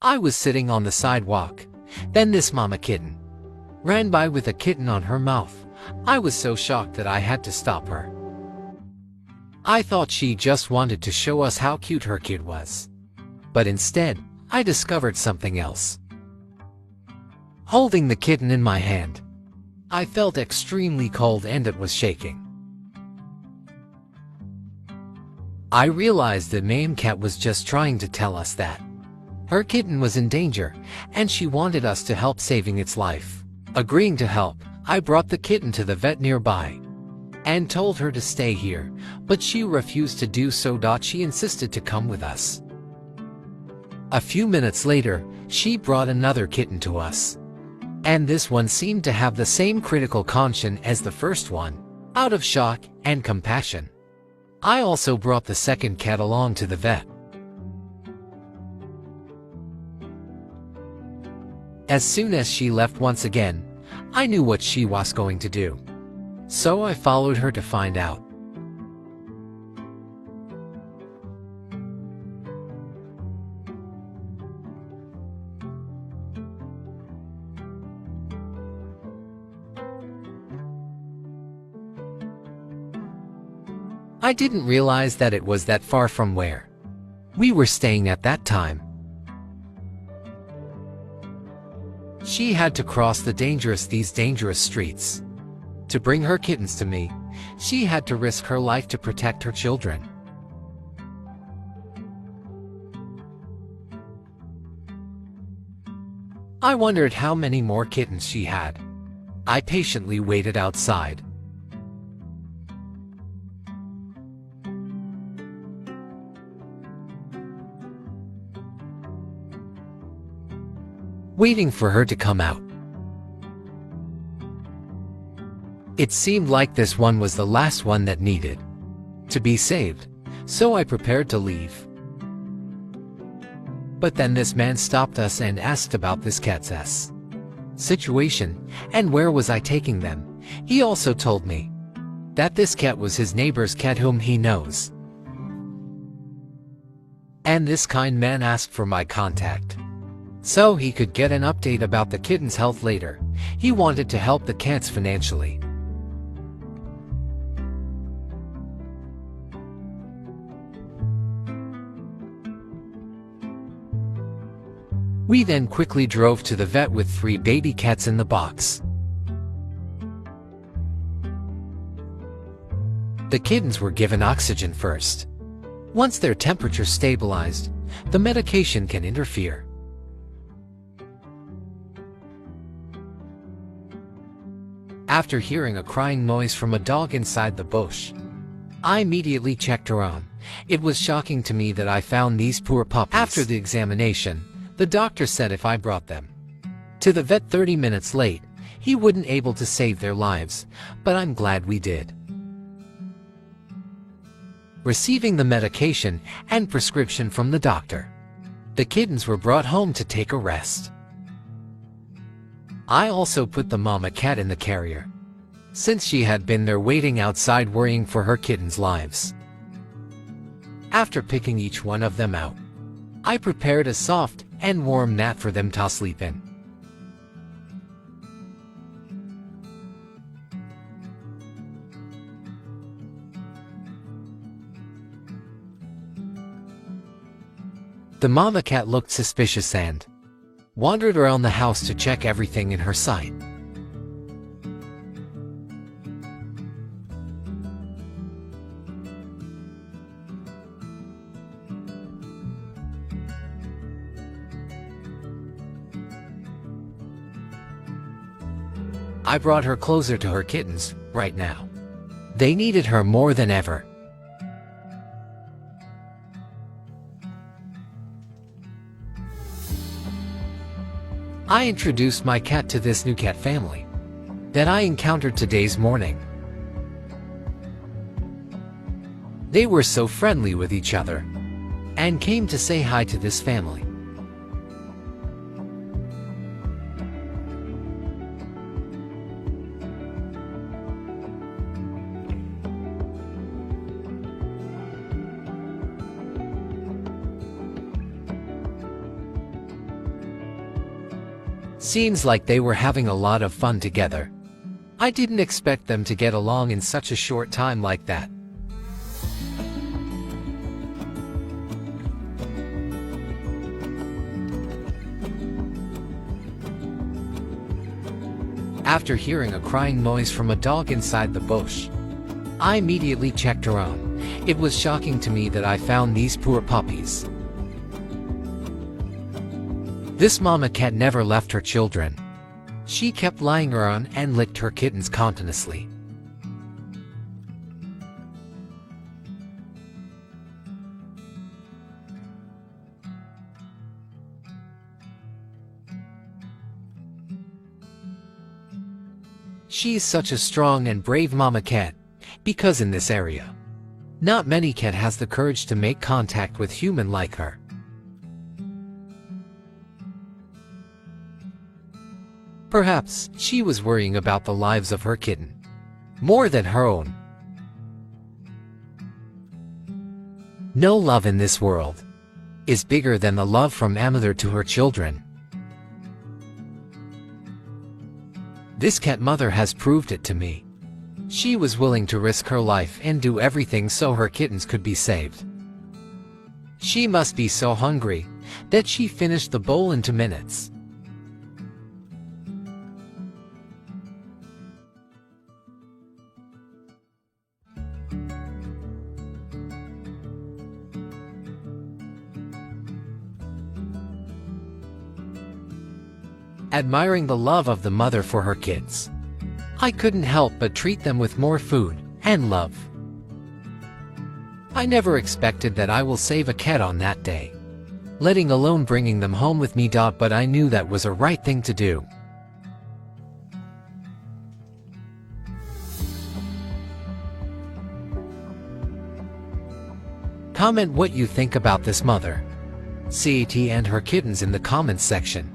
I was sitting on the sidewalk. Then this mama kitten ran by with a kitten on her mouth. I was so shocked that I had to stop her. I thought she just wanted to show us how cute her kid was. But instead, I discovered something else. Holding the kitten in my hand, I felt extremely cold and it was shaking. I realized the mame cat was just trying to tell us that her kitten was in danger, and she wanted us to help saving its life. Agreeing to help, I brought the kitten to the vet nearby and told her to stay here, but she refused to do so. She insisted to come with us. A few minutes later, she brought another kitten to us, and this one seemed to have the same critical conscience as the first one. Out of shock and compassion, I also brought the second cat along to the vet. As soon as she left once again, I knew what she was going to do. So I followed her to find out. I didn't realize that it was that far from where we were staying at that time. She had to cross these dangerous streets. To bring her kittens to me, she had to risk her life to protect her children. I wondered how many more kittens she had. I patiently waited outside. Waiting for her to come out. It seemed like this one was the last one that needed to be saved, so I prepared to leave. But then this man stopped us and asked about this cat's situation and where was I taking them. He also told me that this cat was his neighbor's cat whom he knows. And this kind man asked for my contact so he could get an update about the kitten's health later. He wanted to help the cats financially. We then quickly drove to the vet with 3 baby cats in the box. The kittens were given oxygen first. Once their temperature stabilized, the medication can interfere. After hearing a crying noise from a dog inside the bush, I immediately checked around. It was shocking to me that I found these poor puppies. After the examination, the doctor said if I brought them to the vet 30 minutes late, he wouldn't able to save their lives, but I'm glad we did. Receiving the medication and prescription from the doctor, the kittens were brought home to take a rest. I also put the mama cat in the carrier, since she had been there waiting outside worrying for her kittens' lives. After picking each one of them out, I prepared a soft and warm mat for them to sleep in. The mama cat looked suspicious and wandered around the house to check everything in her sight. I brought her closer to her kittens right now. They needed her more than ever. I introduced my cat to this new cat family that I encountered today's morning. They were so friendly with each other and came to say hi to this family. Seems like they were having a lot of fun together. I didn't expect them to get along in such a short time like that. After hearing a crying noise from a dog inside the bush, I immediately checked around. It was shocking to me that I found these poor puppies. This mama cat never left her children. She kept lying around and licked her kittens continuously. She's such a strong and brave mama cat, because in this area, not many cat has the courage to make contact with human like her. Perhaps she was worrying about the lives of her kitten, more than her own. No love in this world is bigger than the love from a mother to her children. This cat mother has proved it to me. She was willing to risk her life and do everything so her kittens could be saved. She must be so hungry that she finished the bowl in 2 minutes. Admiring the love of the mother for her kids, I couldn't help but treat them with more food and love. I never expected that I will save a cat on that day, letting alone bringing them home with me. But I knew that was a right thing to do. Comment what you think about this mother, Cat, and her kittens in the comments section.